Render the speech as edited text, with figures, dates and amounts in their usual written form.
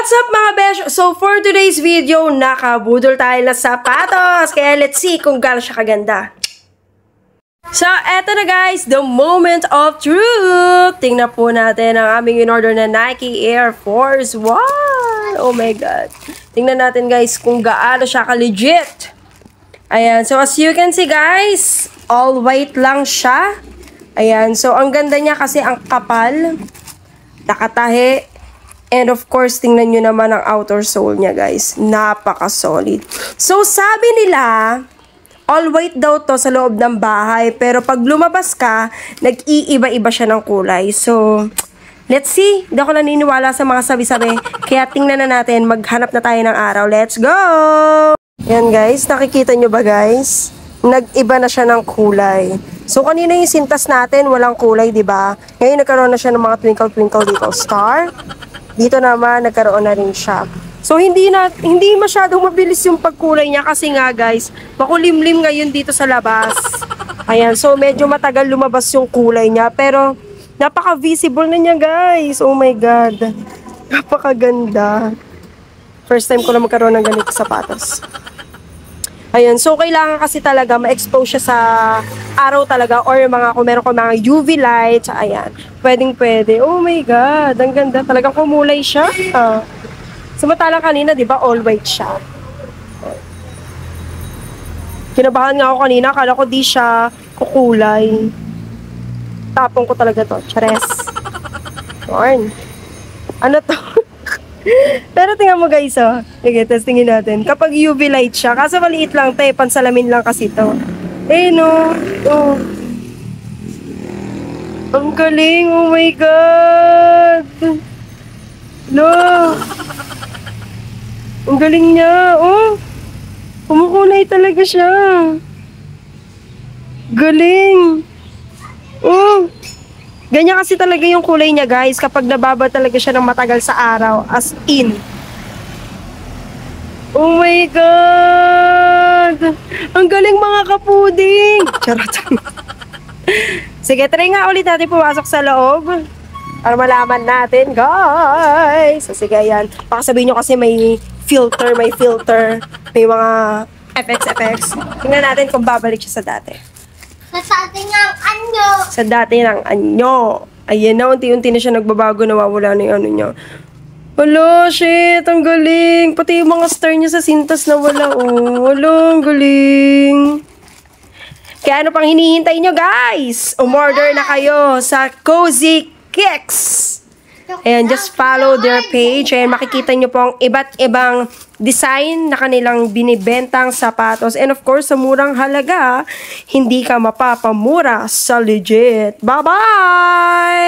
What's up mga besh? So for today's video, nakabudol tayo ng sapatos. Kaya let's see kung gaano siya kaganda. So eto na guys, the moment of truth. Tingnan po natin ang aming in-order na Nike Air Force 1. Oh my God. Tingnan natin guys kung gaano siya ka-legit. Ayan, so as you can see guys, all white lang siya. Ayan, so ang ganda niya kasi ang kapal. Nakatahi. And of course, tingnan nyo naman ang outer sole niya, guys. Napaka-solid. So, sabi nila, all white daw to sa loob ng bahay. Pero pag lumabas ka, nag-iiba-iba siya ng kulay. So, let's see. Hindi ako naniniwala sa mga sabi-sabi. Kaya tingnan na natin. Maghanap na tayo ng araw. Let's go! Yan, guys. Nakikita nyo ba, guys? Nag-iba na siya ng kulay. So, kanina yung sintas natin, walang kulay, di ba? Ngayon, nagkaroon na siya ng mga twinkle-twinkle dito. Star. Dito naman, nagkaroon na rin siya. So, hindi masyadong mabilis yung pagkulay niya kasi nga guys, makulimlim ngayon dito sa labas. Ayan, so medyo matagal lumabas yung kulay niya. Pero, napaka-visible na niya guys. Oh my God. Napakaganda. First time ko na magkaroon ng ganito sapatos. Ayan, so kailangan kasi talaga ma-expose siya sa araw talaga or kung meron ko mga UV lights, ayan, pwede. Oh my God, ang ganda. Talagang kumulay siya. Samantalang kanina, di ba, all white siya. Kinabahan nga ako kanina, akala ko di siya kukulay. Tapong ko talaga to. Chares. Corn. Ano to? Pero tingnan mo guys, oh. Sige, testingin natin. Kapag UV light siya, kaso maliit lang, pansalamin lang kasi to. No. Oh. Ang galing, oh my God. No. Ang galing niya, oh. Kumukulay talaga siya. Galing. Oh. Ganyan kasi talaga yung kulay niya guys kapag nababa talaga siya ng matagal sa araw. As in. Oh my God! Ang galing mga kapuding! Charot. Sige, try nga ulit natin pumasok sa loob. Para malaman natin guys. So, sige, yan. Baka sabihin nyo kasi may filter. May mga effects. Tingnan natin kung babalik siya sa dati. Sa dati ng anyo. Sa dati ng anyo. Ayan na, unti-unti na siya nagbabago, nawawala na yung ano niya. Wala, shit, ang galing. Pati yung mga star niya sa sintas na wala, oh. Wala, ang galing. Kaya ano pang hinihintay nyo, guys? Umorder na kayo sa Cozy Kicks. Ayan, just follow their page. Ayan, makikita nyo po ang iba't ibang design na kanilang binibentang sapatos. And of course, sa murang halaga, hindi ka mapapamura sa legit. Bye-bye!